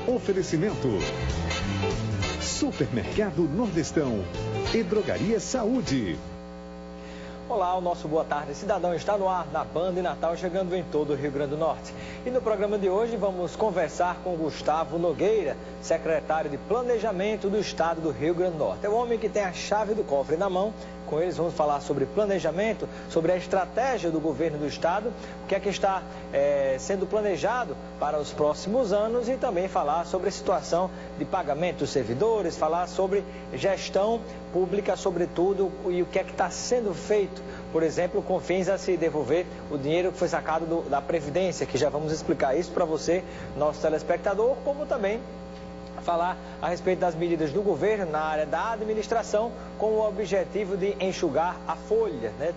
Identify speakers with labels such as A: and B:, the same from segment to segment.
A: Oferecimento Supermercado Nordestão e Drogaria Saúde.
B: Olá, o nosso Boa Tarde Cidadão está no ar na Band e Natal, chegando em todo o Rio Grande do Norte. E no programa de hoje vamos conversar com Gustavo Nogueira, secretário de Planejamento do Estado do Rio Grande do Norte. É o homem que tem a chave do cofre na mão. Com eles vamos falar sobre planejamento, sobre a estratégia do governo do estado, o que é que está sendo planejado para os próximos anos e também falar sobre a situação de pagamento dos servidores, falar sobre gestão pública, sobretudo, e o que é que está sendo feito, por exemplo, com fins a se devolver o dinheiro que foi sacado da Previdência, que já vamos explicar isso para você, nosso telespectador, como também falar a respeito das medidas do governo na área da administração com o objetivo de enxugar a folha, né?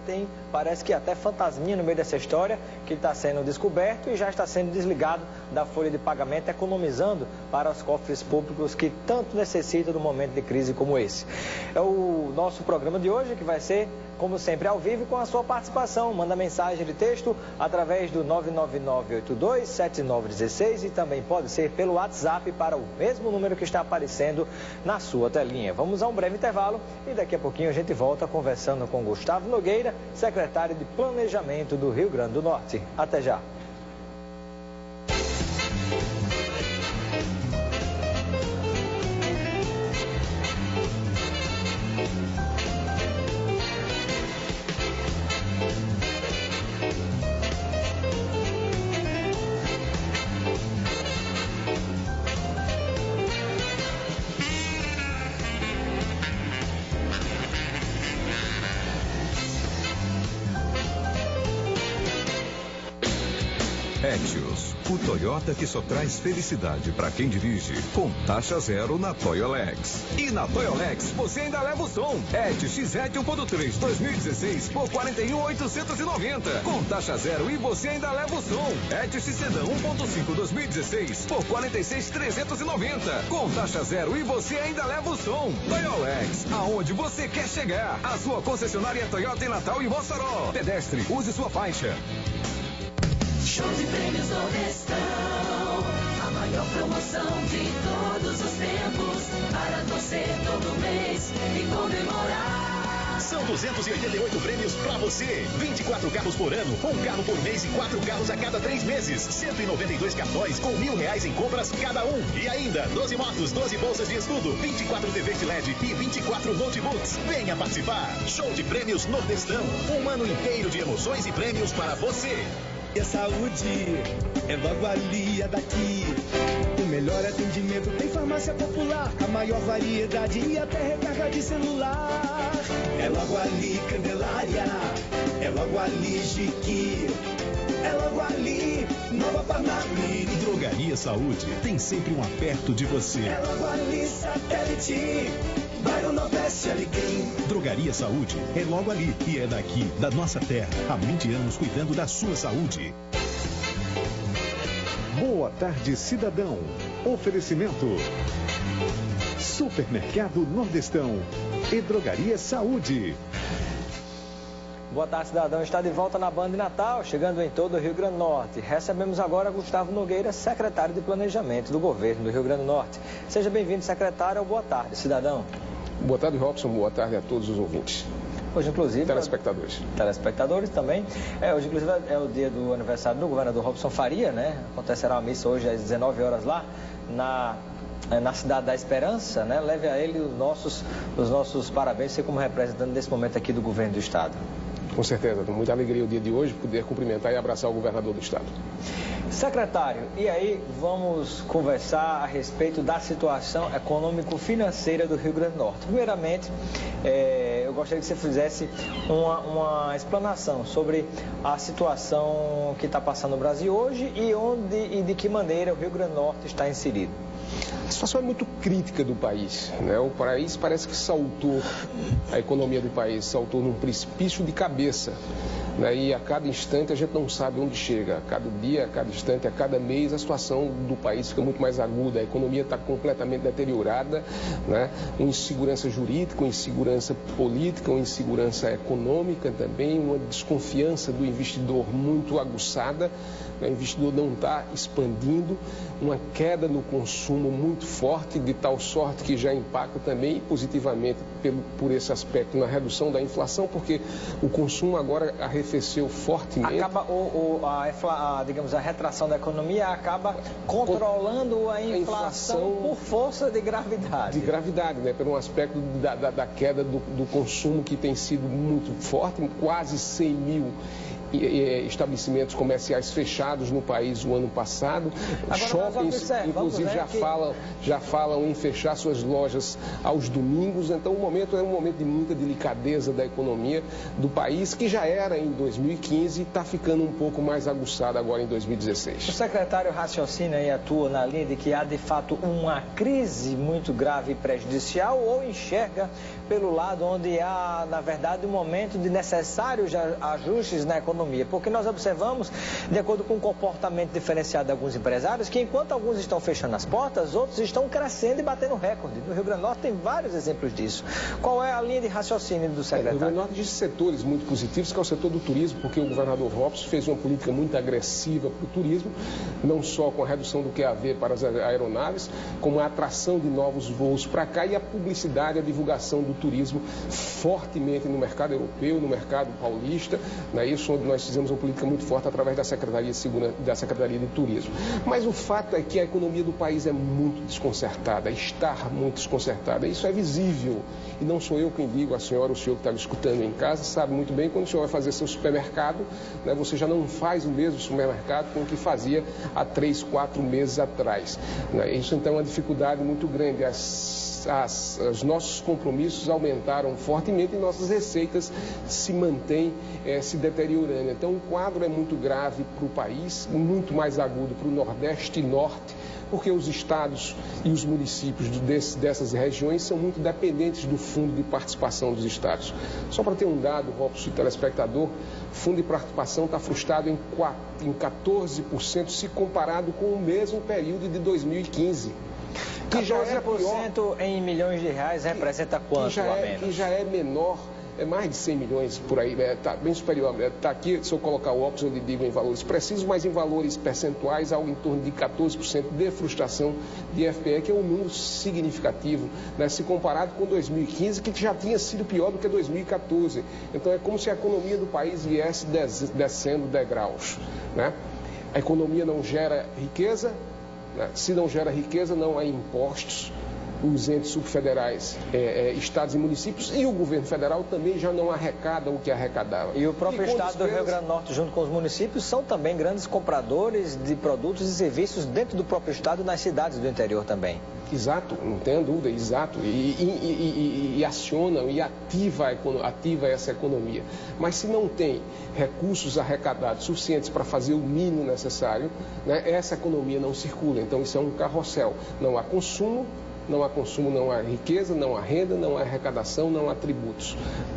B: Parece que até fantasminha no meio dessa história que está sendo descoberto e já está sendo desligado da folha de pagamento, economizando para os cofres públicos que tanto necessitam de um momento de crise como esse. É o nosso programa de hoje que vai ser, como sempre, ao vivo com a sua participação. Manda mensagem de texto através do 999827916 e também pode ser pelo WhatsApp para o mesmo número que está aparecendo na sua telinha. Vamos a um breve intervalo e daqui a pouquinho a gente volta conversando com Gustavo Nogueira, secretário de Planejamento do Rio Grande do Norte. Até já.
C: Etios, o Toyota que só traz felicidade para quem dirige, com taxa zero na Toyolex. E na Toyolex você ainda leva o som. Etios XZ 1.3 2016 por 41.890, com taxa zero e você ainda leva o som. Etios Sedã 1.5 2016 por 46.390, com taxa zero e você ainda leva o som. Toyolex, aonde você quer chegar. A sua concessionária Toyota em Natal e Mossoró. Pedestre, use sua faixa.
D: Show de Prêmios Nordestão, a maior promoção de todos os tempos, para torcer todo mês e comemorar.
E: São 288 prêmios pra você, 24 carros por ano, um carro por mês e 4 carros a cada 3 meses, 192 cartões com R$1.000 em compras cada um. E ainda 12 motos, 12 bolsas de estudo, 24 TVs LED e 24 notebooks. Venha participar. Show de Prêmios Nordestão, um ano inteiro de emoções e prêmios para você.
F: E a saúde é logo ali, é daqui. O melhor atendimento tem farmácia popular, a maior variedade e até recarga de celular. É logo ali, Candelária, é logo ali, Jiqui, é logo ali, Nova Parnamirim.
E: Drogaria Saúde tem sempre um aperto de você.
F: É logo ali, Satélite, bairro Nordeste Alecrim.
E: Drogaria Saúde é logo ali e é daqui, da nossa terra. Há 20 anos cuidando da sua saúde.
A: Boa Tarde Cidadão. Oferecimento Supermercado Nordestão e Drogaria Saúde.
B: Boa tarde, cidadão. Está de volta na Band Natal, chegando em todo o Rio Grande do Norte. Recebemos agora Gustavo Nogueira, secretário de Planejamento do Governo do Rio Grande do Norte. Seja bem-vindo, secretário, ao Boa Tarde, cidadão.
G: Boa tarde, Robson. Boa tarde a todos os ouvintes.
B: Hoje, inclusive...
G: Telespectadores.
B: Telespectadores também. Hoje, inclusive, é o dia do aniversário do governador Robson Faria, né? Acontecerá uma missa hoje às 19 horas lá, na Cidade da Esperança, né? Leve a ele os nossos parabéns, você como representante desse momento aqui do governo do estado.
G: Com certeza, com muita alegria o dia de hoje poder cumprimentar e abraçar o governador do estado.
B: Secretário, e aí vamos conversar a respeito da situação econômico-financeira do Rio Grande do Norte. Primeiramente, eu gostaria que você fizesse uma explanação sobre a situação que está passando no Brasil hoje e de que maneira o Rio Grande do Norte está inserido.
G: A situação é muito crítica do país, né? O país parece que saltou, a economia do país saltou num precipício de cabeça, né? E a cada instante a gente não sabe onde chega. A cada dia, a cada instante, a cada mês a situação do país fica muito mais aguda, a economia está completamente deteriorada, né? Com insegurança jurídica, com insegurança política. política, uma insegurança econômica também, uma desconfiança do investidor muito aguçada. O investidor não está expandindo, uma queda no consumo muito forte, de tal sorte que já impacta também positivamente por esse aspecto na redução da inflação, porque o consumo agora arrefeceu fortemente.
B: Acaba digamos, a retração da economia acaba controlando a inflação por força de gravidade.
G: De gravidade, né? Por um aspecto da queda do consumo que tem sido muito forte, quase 100 mil estabelecimentos comerciais fechados no país o ano passado. Agora, shoppings, inclusive, já falam em fechar suas lojas aos domingos. Então, o momento é um momento de muita delicadeza da economia do país, que já era em 2015 e está ficando um pouco mais aguçado agora em 2016.
B: O secretário raciocina e atua na linha de que há, de fato, uma crise muito grave e prejudicial, ou enxerga pelo lado onde há, na verdade, um momento de necessários ajustes na economia? Porque nós observamos, de acordo com o comportamento diferenciado de alguns empresários, que enquanto alguns estão fechando as portas, outros estão crescendo e batendo recorde. No Rio Grande do Norte tem vários exemplos disso. Qual é a linha de raciocínio do secretário?
G: No Rio Grande do Norte existe setores muito positivos, que é o setor do turismo, porque o governador Robson fez uma política muito agressiva para o turismo, não só com a redução do QAV para as aeronaves, como a atração de novos voos para cá e a publicidade, a divulgação do turismo fortemente no mercado europeu, no mercado paulista, né? Isso onde nós fizemos uma política muito forte através da Secretaria de Turismo. Mas o fato é que a economia do país é muito desconcertada, está muito desconcertada. Isso é visível. E não sou eu quem digo, a senhora, o senhor que está me escutando em casa, sabe muito bem, quando o senhor vai fazer seu supermercado, né, você já não faz o mesmo supermercado com o que fazia há 3, 4 meses atrás. Né? Isso, então, é uma dificuldade muito grande. Os nossos compromissos aumentaram fortemente e nossas receitas se mantêm se deteriorando. Então, o quadro é muito grave para o país, muito mais agudo para o Nordeste e Norte, porque os estados e os municípios dessas regiões são muito dependentes do fundo de participação dos estados. Só para ter um dado, Robson, telespectador, o fundo de participação está frustrado em 14% se comparado com o mesmo período de 2015.
B: Que 14% em milhões de reais representa quanto, a menos?
G: Que já é menor, é mais de 100 milhões por aí, está bem superior. Está aqui, se eu colocar o óculos, eu lhe digo em valores precisos, mas em valores percentuais, algo em torno de 14% de frustração de FPE, que é um número significativo, né, se comparado com 2015, que já tinha sido pior do que 2014. Então, é como se a economia do país viesse descendo degraus, né? A economia não gera riqueza. Se não gera riqueza, não há impostos. Os entes subfederais, estados e municípios, e o governo federal também já não arrecada o que arrecadava.
B: E o próprio estado do Rio Grande do Norte, junto com os municípios, são também grandes compradores de produtos e serviços dentro do próprio estado e nas cidades do interior também.
G: Exato, não tenha dúvida, exato. E acionam e ativa essa economia. Mas se não tem recursos arrecadados suficientes para fazer o mínimo necessário, né, essa economia não circula. Então, isso é um carrossel. Não há consumo, não há riqueza, não há renda, não há arrecadação, não há tributos.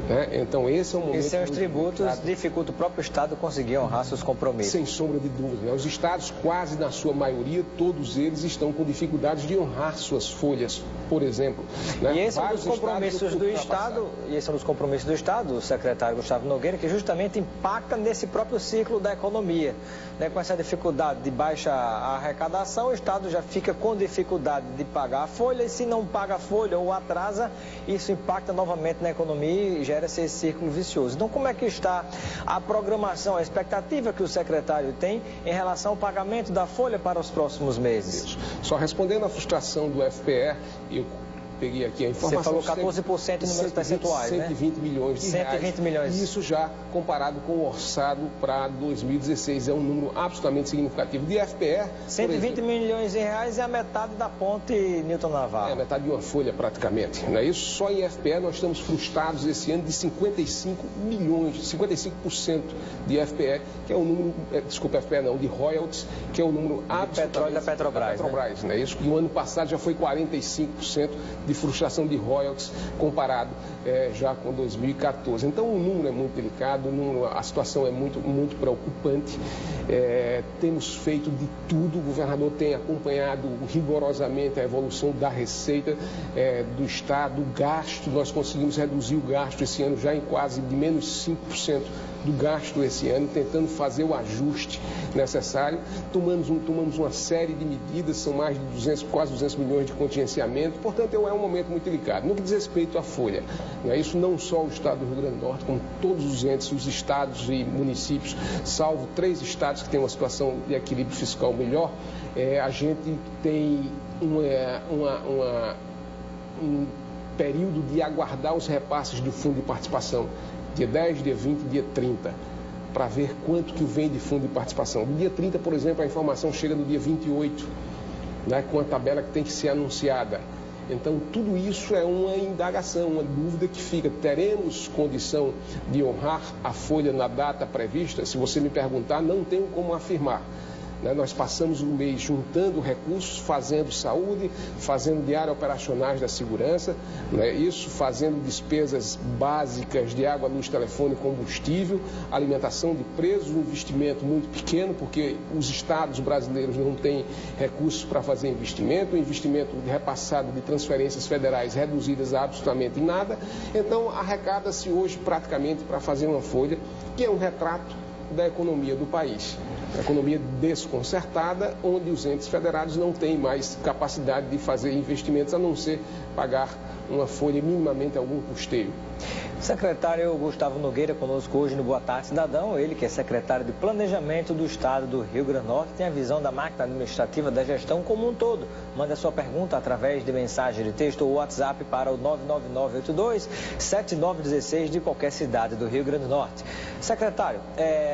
G: Né? Então, esse é o momento...
B: E sem os tributos, dificulta o próprio Estado conseguir honrar seus compromissos.
G: Sem sombra de dúvida. Né? Os estados, quase na sua maioria, todos eles estão com dificuldades de honrar suas folhas, por exemplo. Né?
B: E esse é um dos compromissos do Estado, o secretário Gustavo Nogueira, que justamente impacta nesse próprio ciclo da economia. Né? Com essa dificuldade de baixa arrecadação, o Estado já fica com dificuldade de pagar a folha, e se não paga a folha ou atrasa, isso impacta novamente na economia e gera esse círculo vicioso. Então, como é que está a programação, a expectativa que o secretário tem em relação ao pagamento da folha para os próximos meses?
G: Isso. Só respondendo à frustração do FPE, eu peguei aqui a informação.
B: Você falou 14% em números percentuais,
G: 120 milhões de reais.
B: 120 milhões.
G: Isso já comparado com o orçado para 2016. É um número absolutamente significativo. De FPE...
B: 120 milhões de reais é a metade da ponte Newton Navarro.
G: É a metade de uma folha, praticamente. Não é isso? Só em FPE nós estamos frustrados esse ano de 55 milhões, 55% de FPE, que é o número... Desculpa, FPE não, de royalties, que é o número absolutamente...
B: Petróleo da Petrobras.
G: Não é isso? E o ano passado já foi 45% de de frustração de royalties comparado já com 2014. Então o número é muito delicado, a situação é muito preocupante. Temos feito de tudo, o governador tem acompanhado rigorosamente a evolução da receita do Estado, o gasto. Nós conseguimos reduzir o gasto esse ano já em quase de menos 5% do gasto esse ano, tentando fazer o ajuste necessário. Tomamos uma série de medidas, são mais de quase 200 milhões de contingenciamento, portanto é um momento muito delicado. No que diz respeito à folha, isso não só o Estado do Rio Grande do Norte, como todos os entes, os estados e municípios, salvo 3 estados que têm uma situação de equilíbrio fiscal melhor, a gente tem um período de aguardar os repasses do Fundo de Participação, dia 10, dia 20, dia 30, para ver quanto que vem de fundo de participação. No dia 30, por exemplo, a informação chega no dia 28, com a tabela que tem que ser anunciada. Então, tudo isso é uma indagação, uma dúvida que fica. Teremos condição de honrar a folha na data prevista? Se você me perguntar, não tenho como afirmar. Nós passamos o mês juntando recursos, fazendo saúde, fazendo diárias operacionais da segurança, isso fazendo despesas básicas de água, luz, telefone, combustível, alimentação de presos, um investimento muito pequeno, porque os estados brasileiros não têm recursos para fazer investimento, o investimento repassado de transferências federais reduzidas a absolutamente nada. Então, arrecada-se hoje praticamente para fazer uma folha que é um retrato da economia do país. A economia desconcertada, onde os entes federados não têm mais capacidade de fazer investimentos, a não ser pagar uma folha minimamente algum custeio.
B: Secretário Gustavo Nogueira conosco hoje no Boa Tarde Cidadão, ele que é secretário de Planejamento do Estado do Rio Grande do Norte, tem a visão da máquina administrativa da gestão como um todo. Manda a sua pergunta através de mensagem de texto ou WhatsApp para o 99982-7916 de qualquer cidade do Rio Grande do Norte. Secretário,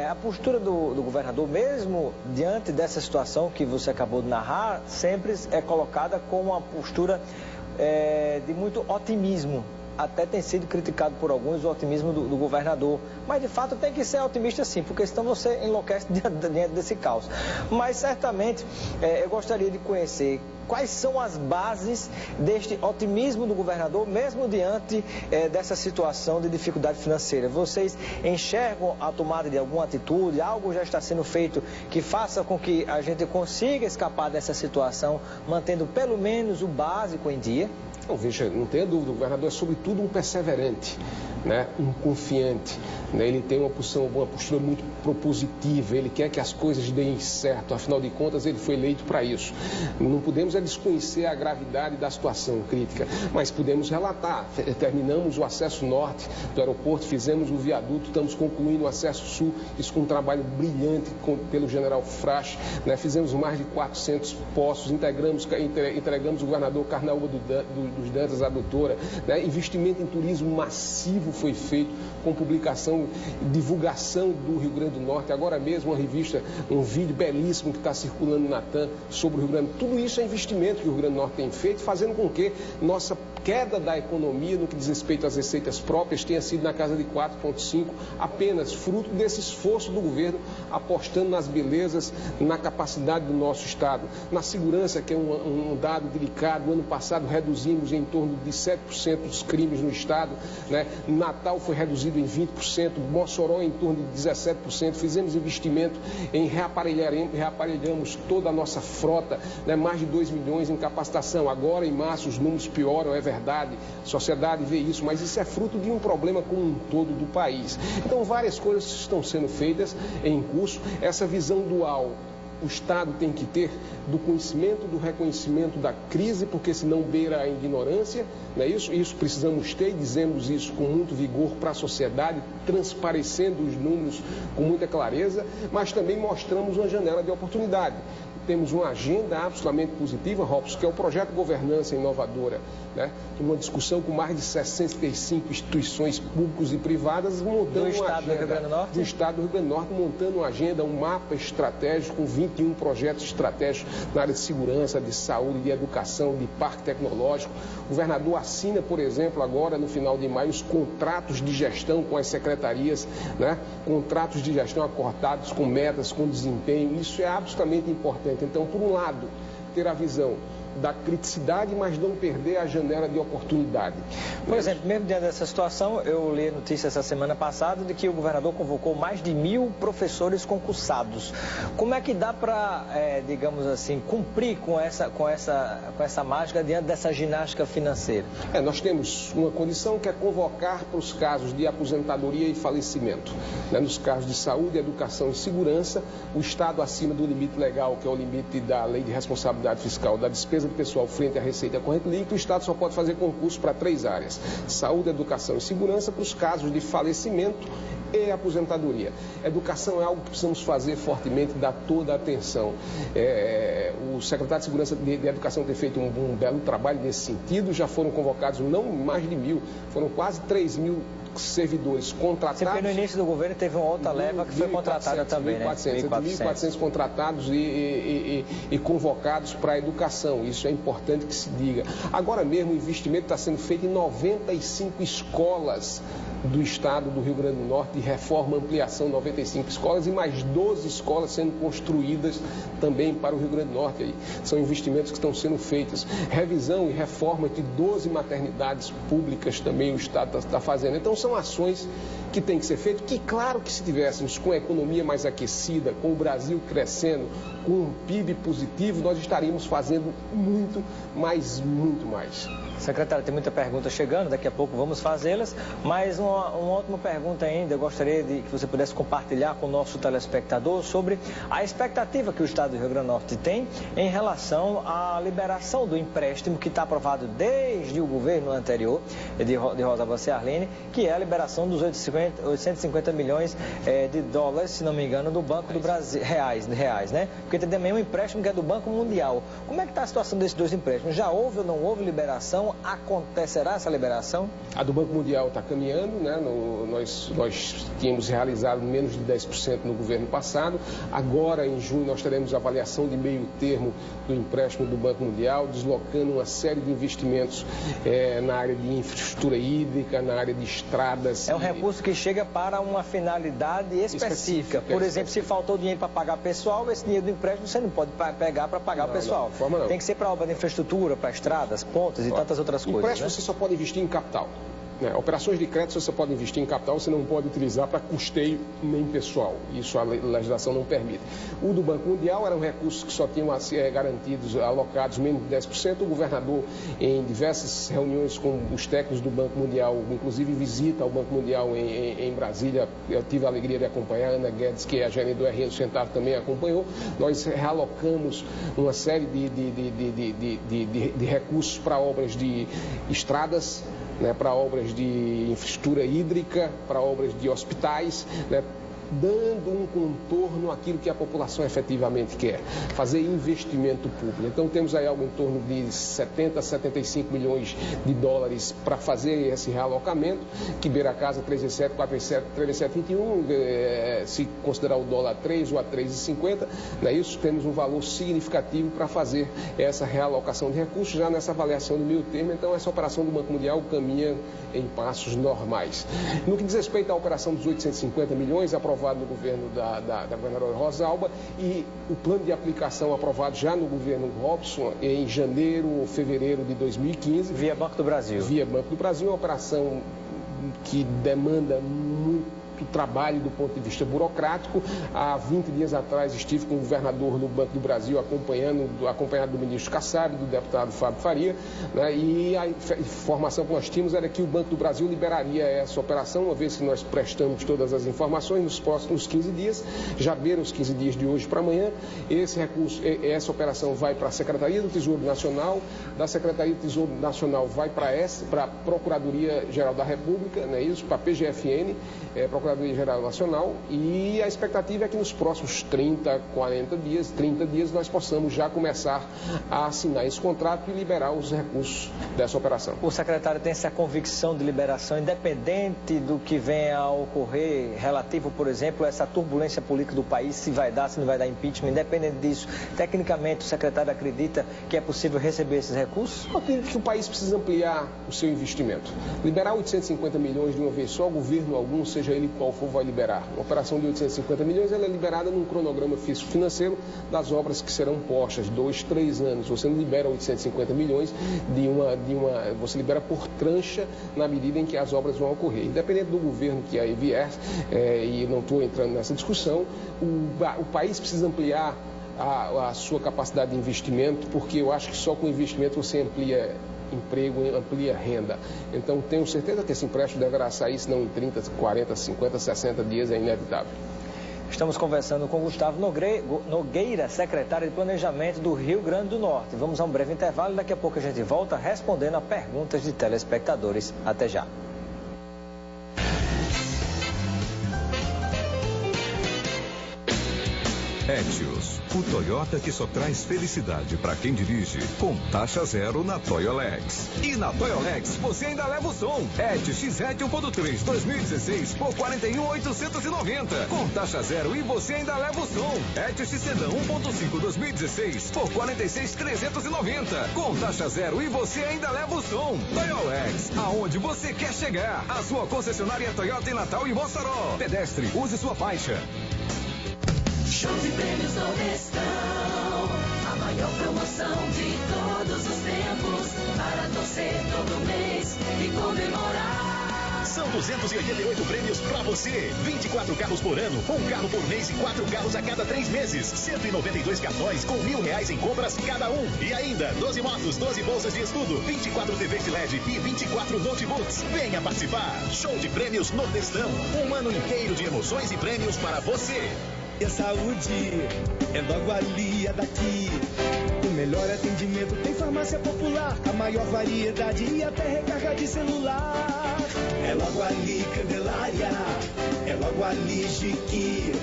B: a postura do governador, mesmo diante dessa situação que você acabou de narrar, sempre é colocada como uma postura de muito otimismo. Até tem sido criticado por alguns o otimismo do governador. Mas, de fato, tem que ser otimista sim, porque senão você enlouquece diante desse caos. Mas, certamente, eu gostaria de conhecer quais são as bases deste otimismo do governador, mesmo diante dessa situação de dificuldade financeira. Vocês enxergam a tomada de alguma atitude, algo já está sendo feito que faça com que a gente consiga escapar dessa situação, mantendo pelo menos o básico em dia?
G: Não, veja, não tenha dúvida, o governador é sobretudo um perseverante, um confiante, ele tem uma postura muito propositiva, ele quer que as coisas deem certo, afinal de contas ele foi eleito para isso. Não podemos desconhecer a gravidade da situação crítica, mas podemos relatar. Terminamos o acesso norte do aeroporto, fizemos o viaduto, estamos concluindo o acesso sul, isso com um trabalho brilhante pelo general Frasch, fizemos mais de 400 postos, entregamos o governador Carnaúba dos Dantas, a doutora, investimento em turismo massivo foi feito com publicação, divulgação do Rio Grande do Norte, agora mesmo uma revista, um vídeo belíssimo que está circulando na TAM sobre o Rio Grande. Tudo isso é investimento que o Rio Grande do Norte tem feito, fazendo com que nossa queda da economia no que diz respeito às receitas próprias tenha sido na casa de 4,5, apenas fruto desse esforço do governo apostando nas belezas, na capacidade do nosso Estado, na segurança, que é um dado delicado. O ano passado reduzimos em torno de 7% dos crimes no Estado, Natal foi reduzido em 20%, Mossoró em torno de 17%, fizemos investimento em reaparelhamos toda a nossa frota, mais de 2 milhões em capacitação. Agora em março os números pioram, é verdade, a sociedade vê isso, mas isso é fruto de um problema como um todo do país. Então várias coisas estão sendo feitas em curso, essa visão dual o Estado tem que ter do conhecimento, do reconhecimento da crise, porque senão beira a ignorância, isso precisamos ter, e dizemos isso com muito vigor para a sociedade, transparecendo os números com muita clareza, mas também mostramos uma janela de oportunidade. Temos uma agenda absolutamente positiva, Robson, que é o projeto Governança Inovadora, uma discussão com mais de 65 instituições públicas e privadas, montando uma agenda do Estado do Rio Grande do Norte, montando uma agenda, um mapa estratégico com 21 projetos estratégicos na área de segurança, de saúde, de educação, de parque tecnológico. O governador assina, por exemplo, agora no final de maio, os contratos de gestão com as secretarias, contratos de gestão acordados com metas, com desempenho. Isso é absolutamente importante. Então, por um lado, ter a visão da criticidade, mas não perder a janela de oportunidade.
B: Por exemplo, mesmo diante dessa situação, eu li a notícia essa semana passada de que o governador convocou mais de 1.000 professores concursados. Como é que dá para, digamos assim, cumprir com essa mágica diante dessa ginástica financeira?
G: Nós temos uma condição que é convocar para os casos de aposentadoria e falecimento. Nos casos de saúde, educação e segurança, o Estado acima do limite legal, que é o limite da Lei de Responsabilidade Fiscal, da despesa do pessoal frente à receita corrente líquida, o Estado só pode fazer concurso para 3 áreas: saúde, educação e segurança, para os casos de falecimento e aposentadoria. Educação é algo que precisamos fazer fortemente, dar toda a atenção. O secretário de Segurança de Educação tem feito um belo trabalho nesse sentido. Já foram convocados não mais de 1.000, foram quase 3.000 servidores contratados.
B: Porque no início do governo teve uma outra leva que foi contratada também,
G: 1.400 contratados e convocados para a educação. Isso é importante que se diga. Agora mesmo o investimento está sendo feito em 95 escolas do estado do Rio Grande do Norte, de reforma, ampliação, 95 escolas e mais 12 escolas sendo construídas também para o Rio Grande do Norte. Aí. São investimentos que estão sendo feitos. Revisão e reforma de 12 maternidades públicas também o estado está fazendo. Então são ações que têm que ser feitas, que claro que se tivéssemos com a economia mais aquecida, com o Brasil crescendo, com um PIB positivo, nós estaríamos fazendo muito mais.
B: Secretário, tem muita pergunta chegando, daqui a pouco vamos fazê-las, mas uma última pergunta ainda, eu gostaria de que você pudesse compartilhar com o nosso telespectador sobre a expectativa que o Estado do Rio Grande do Norte tem em relação à liberação do empréstimo que está aprovado desde o governo anterior, de Rosa Weber Arline, que é a liberação dos 850 milhões de dólares, se não me engano, do Banco do Brasil, reais, né? Porque tem também um empréstimo que é do Banco Mundial. Como é que está a situação desses dois empréstimos? Já houve ou não houve liberação? Acontecerá essa liberação?
G: A do Banco Mundial está caminhando, né? Nós tínhamos realizado menos de 10% no governo passado. Agora, em junho, nós teremos a avaliação de meio termo do empréstimo do Banco Mundial, deslocando uma série de investimentos na área de infraestrutura hídrica, na área de estradas.
B: É um recurso que chega para uma finalidade específica. Por exemplo, se faltou dinheiro para pagar pessoal, esse dinheiro do empréstimo você não pode pegar para pagar o pessoal.
G: Não, de forma não.
B: Tem que ser para obra de infraestrutura, para estradas, pontes e tantas outras coisas.
G: Empréstimo,
B: né?
G: Você só pode investir em capital. Operações de crédito você pode investir em capital, você não pode utilizar para custeio nem pessoal. Isso a legislação não permite. O do Banco Mundial era um recurso que só tinham garantidos, alocados menos de 10%. O governador, em diversas reuniões com os técnicos do Banco Mundial, inclusive visita ao Banco Mundial em Brasília, eu tive a alegria de acompanhar. A Ana Guedes, que é a gerente do RN Centavo, também acompanhou. Nós realocamos uma série de recursos para obras de estradas, para obras de infraestrutura hídrica, para obras de hospitais, dando um contorno àquilo que a população efetivamente quer, fazer investimento público. Então temos aí algo em torno de 70 a 75 milhões de dólares para fazer esse realocamento, que beira a casa 3,7, 4,7, 3,721, se considerar o dólar a 3 ou a 3,50, isso temos um valor significativo para fazer essa realocação de recursos já nessa avaliação do meio termo. Então essa operação do Banco Mundial caminha em passos normais. No que diz respeito à operação dos 850 milhões, aprovado no governo da governadora Rosa Weber, e o plano de aplicação aprovado já no governo Robson em janeiro ou fevereiro de 2015.
B: Via Banco do Brasil.
G: Via Banco do Brasil, uma operação que demanda muito trabalho do ponto de vista burocrático. Há 20 dias atrás estive com o governador no Banco do Brasil acompanhado do ministro Kassab, do deputado Fábio Faria, e a informação que nós tínhamos era que o Banco do Brasil liberaria essa operação, uma vez que nós prestamos todas as informações nos próximos 15 dias, já beiram os 15 dias de hoje para amanhã. Essa operação vai para a Secretaria do Tesouro Nacional, da Secretaria do Tesouro Nacional vai para a Procuradoria-Geral da República, para a PGFN, Procuradoria-Geral Nacional, e a expectativa é que nos próximos 30 dias nós possamos já começar a assinar esse contrato e liberar os recursos dessa operação.
B: O secretário tem essa convicção de liberação independente do que venha a ocorrer relativo, por exemplo, a essa turbulência política do país, se vai dar, se não vai dar impeachment, independente disso, tecnicamente o secretário acredita que é possível receber esses recursos?
G: Eu acredito que o país precisa ampliar o seu investimento. Liberar 850 milhões de uma vez só, governo algum, seja ele qual for, vai liberar. Uma operação de 850 milhões, ela é liberada num cronograma físico-financeiro das obras que serão postas, 2, 3 anos. Você não libera 850 milhões você libera por trancha na medida em que as obras vão ocorrer. Independente do governo que aí vier, e não estou entrando nessa discussão, o país precisa ampliar a sua capacidade de investimento, porque eu acho que só com investimento você amplia emprego, amplia renda. Então, tenho certeza que esse empréstimo deverá sair, se não em 30, 40, 50, 60 dias, é inevitável.
B: Estamos conversando com Gustavo Nogueira, secretário de Planejamento do Rio Grande do Norte. Vamos a um breve intervalo e daqui a pouco a gente volta respondendo a perguntas de telespectadores. Até já.
C: Etios, o Toyota que só traz felicidade para quem dirige, com taxa zero na Toyolex. E na Toyolex você ainda leva o som. Etios XR 1.3 2016 por 41.890, com taxa zero e você ainda leva o som. Etios Sedã 1.5 2016 por 46.390, com taxa zero e você ainda leva o som. Toyolex, aonde você quer chegar. A sua concessionária Toyota em Natal e Mossoró. Pedestre, use sua faixa.
D: Show de Prêmios Nordestão, a maior promoção de todos os tempos, para torcer todo mês e comemorar.
E: São 288 prêmios pra você. 24 carros por ano, um carro por mês e 4 carros a cada 3 meses. 192 cartões com R$1.000 em compras cada um. E ainda 12 motos, 12 bolsas de estudo, 24 TVs de LED e 24 notebooks. Venha participar. Show de Prêmios Nordestão. Um ano inteiro de emoções e prêmios para você.
F: E a saúde é logo ali, é daqui. O melhor atendimento tem farmácia popular, a maior variedade e até recarga de celular. É logo ali, Candelária, é logo ali, Jiqui,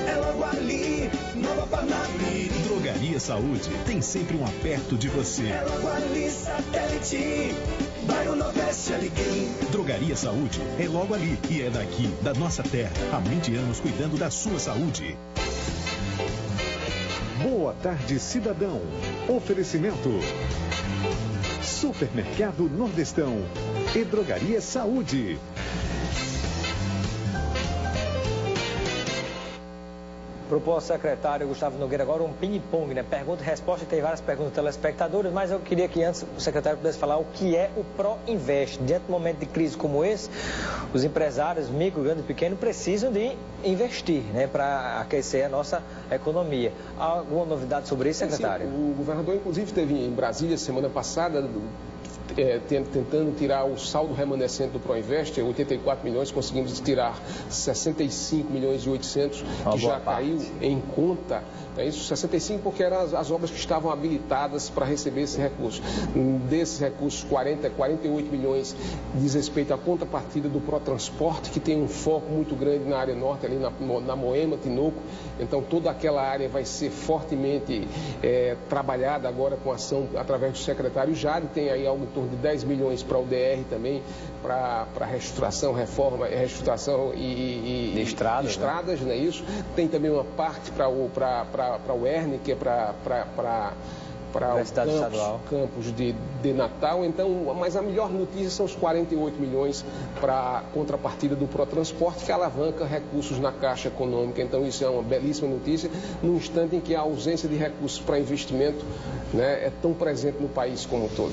F: é logo ali, Nova Parnamirim.
E: Drogaria Saúde tem sempre um aperto de você.
F: É logo ali, Satélite, bairro Nordeste, Alecrim.
E: Drogaria Saúde é logo ali e é daqui, da nossa terra. Há 20 anos cuidando da sua saúde.
A: Boa tarde, cidadão. Oferecimento: Supermercado Nordestão e Drogaria Saúde.
B: Propôs o secretário Gustavo Nogueira agora um ping-pong, né? Pergunta e resposta, tem várias perguntas telespectadores, mas eu queria que antes o secretário pudesse falar o que é o Proinvest. Diante de um momento de crise como esse, os empresários, micro, grande e pequeno, precisam de investir, né? Para aquecer a nossa economia. Há alguma novidade sobre isso, secretário?
G: Sim, o governador, inclusive, esteve em Brasília semana passada, tentando tirar o saldo remanescente do Proinvest, 84 milhões, conseguimos tirar 65 milhões e 800, que já caiu em conta. É isso, 65 porque eram as obras que estavam habilitadas para receber esse recurso. Desses recursos, 48 milhões diz respeito à contrapartida do Protransporte, que tem um foco muito grande na área norte, ali na Moema, Tinoco. Então, toda aquela área vai ser fortemente trabalhada agora com ação através do secretário Jade. Tem aí algo em torno de 10 milhões para o DR também, para reestruturação, reforma, reestruturação de estradas, não é isso? Tem também uma parte para o ERN, que é para o campus de Natal. Então, mas a melhor notícia são os 48 milhões para a contrapartida do Protransporte, que alavanca recursos na Caixa Econômica. Então, isso é uma belíssima notícia, num instante em que a ausência de recursos para investimento, né, é tão presente no país como um todo.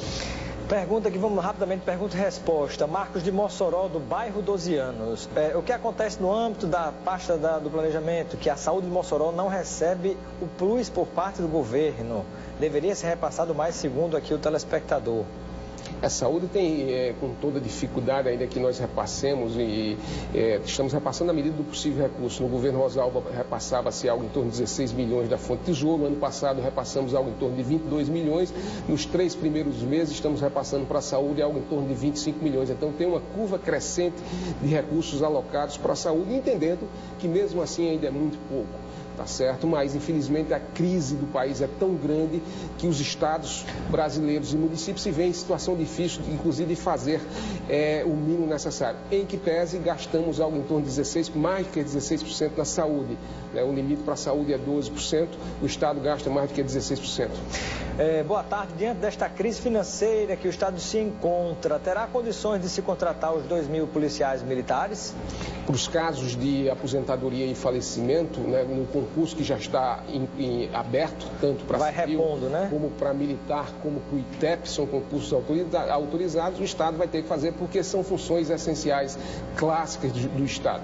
B: Pergunta aqui, vamos rapidamente, pergunta e resposta. Marcos de Mossoró, do bairro 12 anos. O que acontece no âmbito da pasta do planejamento, que a saúde de Mossoró não recebe o plus por parte do governo? Deveria ser repassado mais, segundo aqui o telespectador.
G: A saúde tem, com toda dificuldade ainda que nós repassemos, e estamos repassando à medida do possível recurso. No governo Rosalba repassava-se algo em torno de 16 milhões da fonte Tesouro. No ano passado repassamos algo em torno de 22 milhões. Nos 3 primeiros meses estamos repassando para a saúde algo em torno de 25 milhões. Então tem uma curva crescente de recursos alocados para a saúde, entendendo que mesmo assim ainda é muito pouco. tá certo? Mas, infelizmente, a crise do país é tão grande que os estados brasileiros e municípios se veem em situação difícil, inclusive, de fazer o mínimo necessário. Em que pese, gastamos algo em torno de mais que 16% na saúde. Né? O limite para a saúde é 12%, o Estado gasta mais do que 16%.
B: Boa tarde. Diante desta crise financeira que o Estado se encontra, terá condições de se contratar os 2.000 policiais militares?
G: Para os casos de aposentadoria e falecimento, né, no concurso que já está aberto, tanto para civil,
B: repondo, né?
G: como para militar, como para o ITEP, são concursos autorizados, o Estado vai ter que fazer porque são funções essenciais, clássicas do Estado.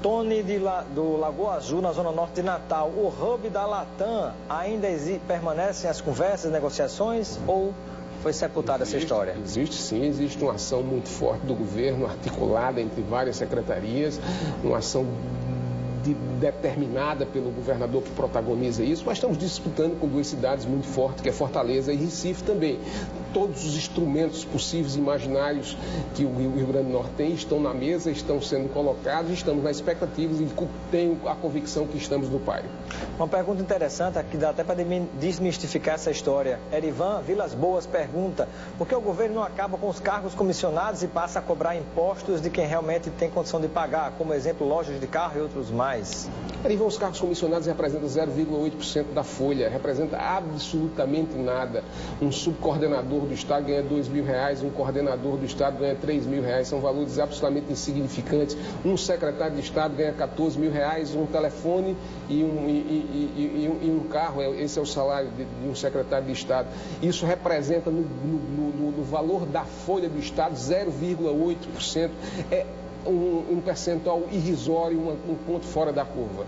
B: Tony do Lagoa Azul, na zona norte de Natal, o hub da Latam, ainda permanecem as conversas, negociações ou foi sepultada essa história?
G: Existe sim, existe uma ação muito forte do governo, articulada entre várias secretarias, uma ação determinada pelo governador que protagoniza isso, mas estamos disputando com duas cidades muito fortes, que é Fortaleza e Recife também. Todos os instrumentos possíveis e imaginários que o Rio Grande do Norte tem estão na mesa, estão sendo colocados, estamos na expectativa e tenho a convicção que estamos no páreo.
B: Uma pergunta interessante, que dá até para desmistificar essa história. Erivan Vilas Boas pergunta, por que o governo não acaba com os cargos comissionados e passa a cobrar impostos de quem realmente tem condição de pagar, como exemplo, lojas de carro e outros mais?
G: Erivan, os cargos comissionados representam 0,8% da folha, representa absolutamente nada. Um subcoordenador do Estado ganha R$2.000, um coordenador do Estado ganha R$3.000, são valores absolutamente insignificantes. Um secretário de Estado ganha R$14.000, um telefone e um carro, esse é o salário de um secretário de Estado. Isso representa no valor da folha do Estado 0,8%. É um percentual irrisório, um ponto fora da curva.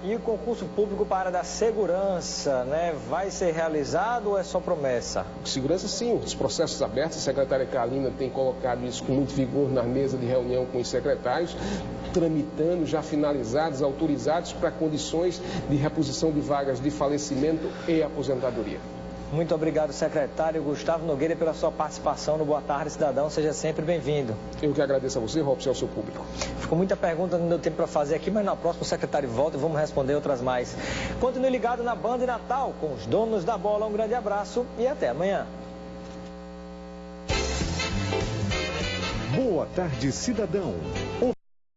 B: E o concurso público para a área da segurança, né, vai ser realizado ou é só promessa?
G: Segurança sim, os processos abertos, a secretária Carlina tem colocado isso com muito vigor na mesa de reunião com os secretários, tramitando, já finalizados, autorizados para condições de reposição de vagas de falecimento e aposentadoria.
B: Muito obrigado, secretário Gustavo Nogueira, pela sua participação no Boa Tarde, Cidadão. Seja sempre bem-vindo.
G: Eu que agradeço a você, Robson, e ao seu público.
B: Ficou muita pergunta, não deu tempo para fazer aqui, mas na próxima o secretário volta e vamos responder outras mais. Continue ligado na Band e Natal com os donos da bola. Um grande abraço e até amanhã.
A: Boa Tarde, Cidadão.